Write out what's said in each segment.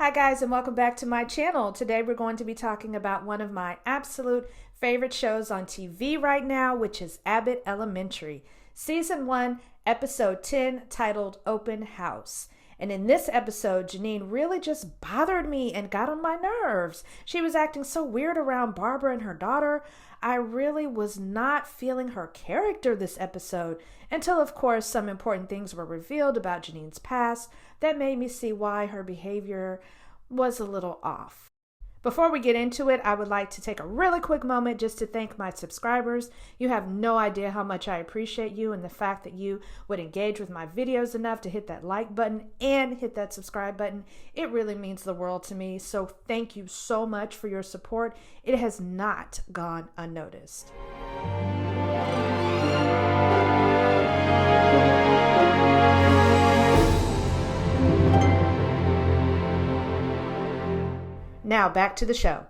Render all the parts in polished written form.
Hi guys, and welcome back to my channel. Today we're going to be talking about one of my absolute favorite shows on TV right now, which is Abbott Elementary. Season 1, Episode 10, titled Open House. And in this episode, Janine really just bothered me and got on my nerves. She was acting so weird around Barbara and her daughter. I really was not feeling her character this episode until, of course, some important things were revealed about Janine's past that made me see why her behavior was a little off. Before we get into it, I would like to take a really quick moment just to thank my subscribers. You have no idea how much I appreciate you and the fact that you would engage with my videos enough to hit that like button and hit that subscribe button. It really means the world to me. So thank you so much for your support. It has not gone unnoticed. Now, back to the show.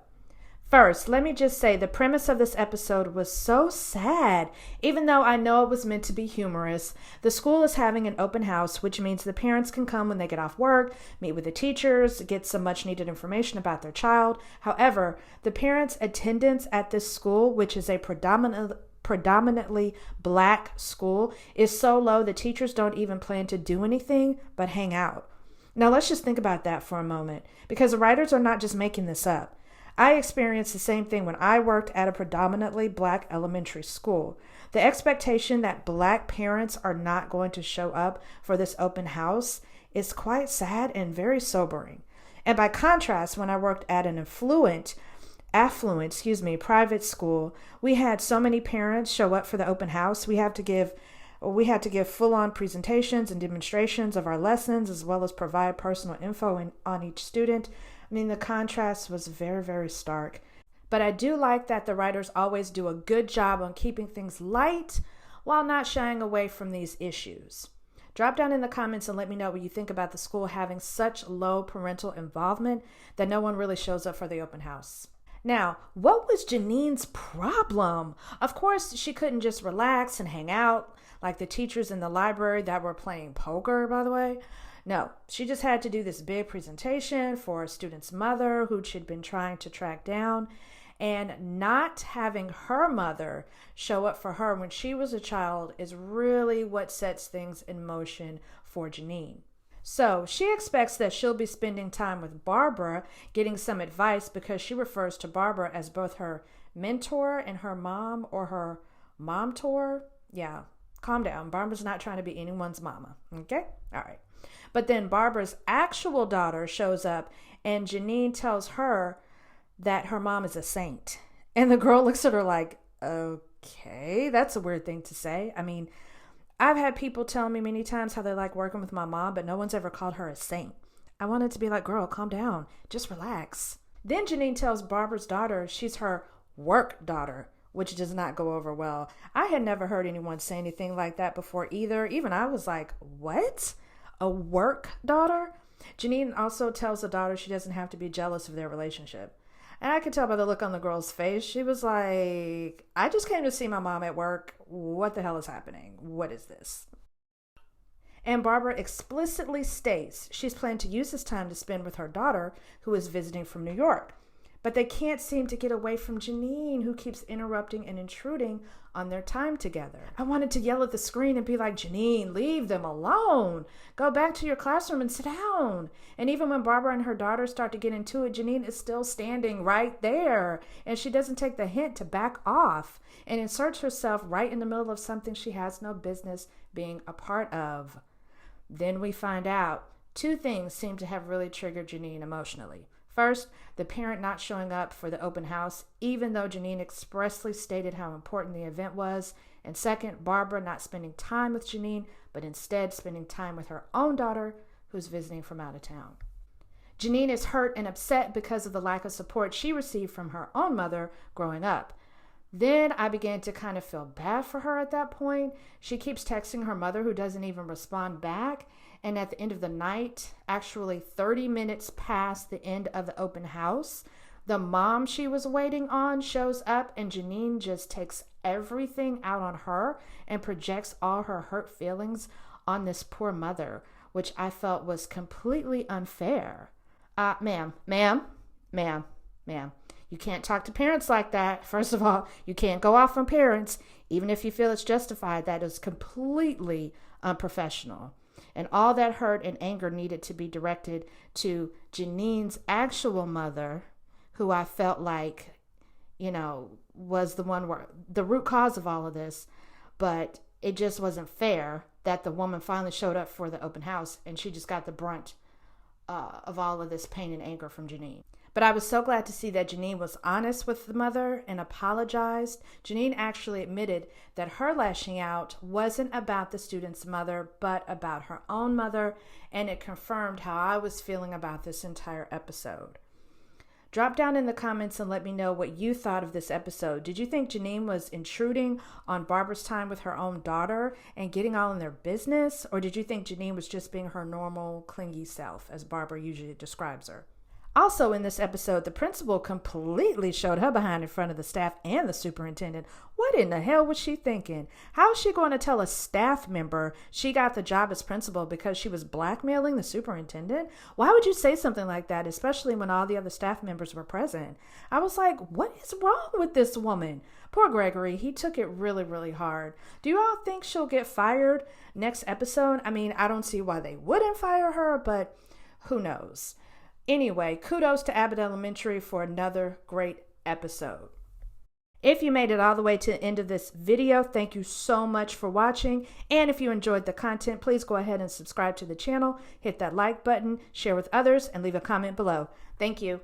First, let me just say the premise of this episode was so sad. Even though I know it was meant to be humorous, the school is having an open house, which means the parents can come when they get off work, meet with the teachers, get some much needed information about their child. However, the parents' attendance at this school, which is a predominantly black school, is so low the teachers don't even plan to do anything but hang out. Now, let's just think about that for a moment, because the writers are not just making this up. I experienced the same thing when I worked at a predominantly black elementary school. The expectation that black parents are not going to show up for this open house is quite sad and very sobering. And by contrast, when I worked at an affluent, private school, we had so many parents show up for the open house. We had to give full-on presentations and demonstrations of our lessons, as well as provide personal info on each student. I mean, the contrast was very, very stark. But I do like that the writers always do a good job on keeping things light while not shying away from these issues. Drop down in the comments and let me know what you think about the school having such low parental involvement that no one really shows up for the open house. Now, what was Janine's problem? Of course, she couldn't just relax and hang out like the teachers in the library that were playing poker, by the way. No, she just had to do this big presentation for a student's mother who she'd been trying to track down. And not having her mother show up for her when she was a child is really what sets things in motion for Janine. So she expects that she'll be spending time with Barbara, getting some advice, because she refers to Barbara as both her mentor and her mom, or her momtor. Yeah, calm down. Barbara's not trying to be anyone's mama. Okay? All right. But then Barbara's actual daughter shows up, and Janine tells her that her mom is a saint. And the girl looks at her like, okay, that's a weird thing to say. I mean, I've had people tell me many times how they like working with my mom, but no one's ever called her a saint. I wanted to be like, girl, calm down. Just relax. Then Janine tells Barbara's daughter she's her work daughter, which does not go over well. I had never heard anyone say anything like that before either. Even I was like, what? A work daughter? Janine also tells the daughter she doesn't have to be jealous of their relationship. And I could tell by the look on the girl's face. She was like, I just came to see my mom at work. What the hell is happening? What is this? And Barbara explicitly states she's planned to use this time to spend with her daughter, who is visiting from New York. But they can't seem to get away from Janine, who keeps interrupting and intruding on their time together. I wanted to yell at the screen and be like, Janine, leave them alone. Go back to your classroom and sit down. And even when Barbara and her daughter start to get into it, Janine is still standing right there. And she doesn't take the hint to back off and inserts herself right in the middle of something she has no business being a part of. Then we find out two things seem to have really triggered Janine emotionally. First, the parent not showing up for the open house, even though Janine expressly stated how important the event was. And second, Barbara not spending time with Janine, but instead spending time with her own daughter, who's visiting from out of town. Janine is hurt and upset because of the lack of support she received from her own mother growing up. Then I began to kind of feel bad for her at that point. She keeps texting her mother, who doesn't even respond back. And at the end of the night, actually 30 minutes past the end of the open house, the mom she was waiting on shows up, and Janine just takes everything out on her and projects all her hurt feelings on this poor mother, which I felt was completely unfair. Ma'am. You can't talk to parents like that. First of all, you can't go off on parents, even if you feel it's justified. That is completely unprofessional. And all that hurt and anger needed to be directed to Janine's actual mother, who I felt like, was the one where the root cause of all of this. But it just wasn't fair that the woman finally showed up for the open house and she just got the brunt of all of this pain and anger from Janine. But I was so glad to see that Janine was honest with the mother and apologized. Janine actually admitted that her lashing out wasn't about the student's mother, but about her own mother, and it confirmed how I was feeling about this entire episode. Drop down in the comments and let me know what you thought of this episode. Did you think Janine was intruding on Barbara's time with her own daughter and getting all in their business? Or did you think Janine was just being her normal, clingy self, as Barbara usually describes her? Also in this episode, the principal completely showed her behind in front of the staff and the superintendent. What in the hell was she thinking? How is she going to tell a staff member she got the job as principal because she was blackmailing the superintendent? Why would you say something like that, especially when all the other staff members were present? I was like, what is wrong with this woman? Poor Gregory, he took it really, really hard. Do you all think she'll get fired next episode? I mean, I don't see why they wouldn't fire her, but who knows? Anyway, kudos to Abbott Elementary for another great episode. If you made it all the way to the end of this video, thank you so much for watching. And if you enjoyed the content, please go ahead and subscribe to the channel, hit that like button, share with others, and leave a comment below. Thank you.